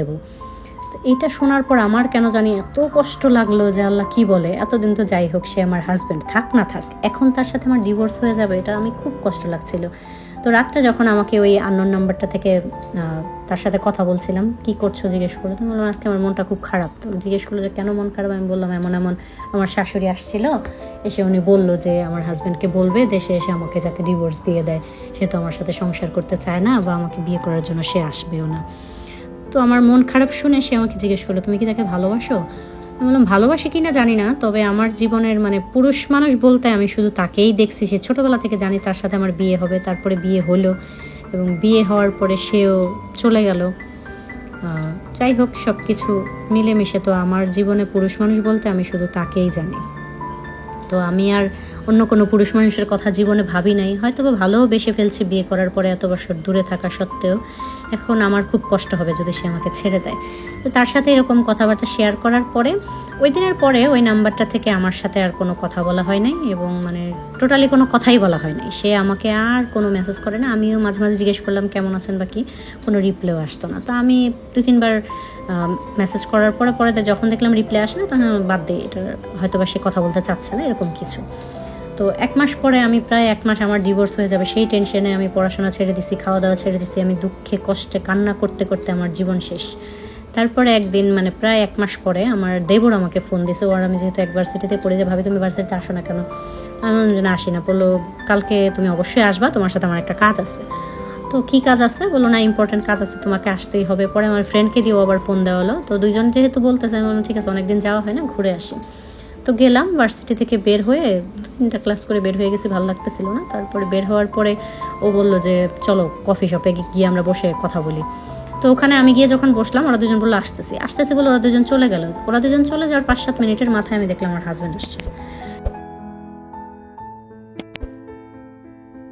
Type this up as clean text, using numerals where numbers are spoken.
দেবো। তো এটা শোনার পর আমার কেন জানি এত কষ্ট লাগলো যে আল্লাহ কি বলে, এতদিন তো যাই হোক সে আমার হাজব্যান্ড, থাক না থাক, এখন তার সাথে আমার ডিভোর্স হয়ে যাবে, এটা আমি খুব কষ্ট লাগছিল। তো রাতটা যখন আমাকে ওই আননোন নাম্বারটা থেকে তার সাথে কথা বলছিলাম, কি করছো জিজ্ঞেস করলো, তো বললাম আজকে আমার মনটা খুব খারাপ। তো জিজ্ঞেস করলো যে কেন মন খারাপ, আমি বললাম এমন এমন আমার শাশুড়ি আসছিল, এসে উনি বললো যে আমার হাজব্যান্ডকে বলবে দেশে এসে আমাকে যাতে ডিভোর্স দিয়ে দেয়, সে তো আমার সাথে সংসার করতে চায় না বা আমাকে বিয়ে করার জন্য সে আসবেও না। তো আমার মন খারাপ শুনে সে আমাকে জিজ্ঞেস করলো তুমি কি তাকে ভালোবাসো? আমি বললাম ভালোবাসি কি না জানি না, তবে আমার জীবনের মানে পুরুষ মানুষ বলতে আমি শুধু তাকেই দেখছি, সে ছোটোবেলা থেকে জানি তার সাথে আমার বিয়ে হবে, তারপরে বিয়ে হলো এবং বিয়ে হওয়ার পরে সেও চলে গেল। যাই হোক সব কিছু মিলেমিশে তো আমার জীবনে পুরুষ মানুষ বলতে আমি শুধু তাকেই জানি। তো আমি আর অন্য কোনো পুরুষ মানুষের কথা জীবনে ভাবি নাই, হয়তো বা ভালোও বেসে ফেলছি বিয়ে করার পরে, এত বছর দূরে থাকা সত্ত্বেও। এখন আমার খুব কষ্ট হবে যদি সে আমাকে ছেড়ে দেয়। তো তার সাথে এরকম কথাবার্তা শেয়ার করার পরে ওই দিনের পরে ওই নাম্বারটা থেকে আমার সাথে আর কোনো কথা বলা হয় নাই, এবং মানে টোটালি কোনো কথাই বলা হয় নাই। সে আমাকে আর কোনো মেসেজ করে না, আমিও মাঝে মাঝে জিজ্ঞেস করলাম কেমন আছেন বা কি, কোনো রিপ্লাইও আসতো না। তো আমি 2-3বার মেসেজ করার পরে যখন দেখলাম রিপ্লাই আসে না, তখন বাদ দিই, এটা হয়তো বা সে কথা বলতে চাচ্ছে না, এরকম কিছু। তো 1 মাস পরে আমি প্রায় 1 মাস আমার ডিভোর্স হয়ে যাবে সেই টেনশনে আমি পড়াশোনা ছেড়ে দিছি, খাওয়া দাওয়া ছেড়ে দিছি, আমি দুঃখে কষ্টে কান্না করতে করতে আমার জীবন শেষ। তারপরে একদিন মানে প্রায় 1 মাস পরে আমার দেবর আমাকে ফোন দিয়েছে, ওর আমি যেহেতু এক ভার্সিটিতে পড়ে যে ভাবি তুমি ভার্সিটিতে আসো না কেন, আমি না আসি না। বললো কালকে তুমি অবশ্যই আসবা, তোমার সাথে আমার একটা কাজ আছে। তো কী কাজ আছে? বললো না ইম্পর্টেন্ট কাজ আছে, তোমাকে আসতেই হবে। পরে আমার ফ্রেন্ডকে দিয়েও আবার ফোন দেওয়া হলো। তো দুইজন যেহেতু বলতেছে, আমি বললাম ঠিক আছে, অনেকদিন যাওয়া হয় না, ঘুরে আসি। তো গেলাম, ভার্সিটি থেকে বের হয়ে 2-3টা ক্লাস করে বের হয়ে গেছি, ভালো লাগতেছিল না। তারপরে বের হওয়ার পরে ও বললো যে চলো কফি শপে গিয়ে আমরা বসে কথা বলি। তো ওখানে আমি গিয়ে যখন বসলাম, ওরা বললো আসতেছি বলে ওরা দুজন চলে গেল। ওরা দুজন চলে যাওয়ার 5-7 মিনিটের মাথায় আমি দেখলাম আমার হাজব্যান্ড আসছে।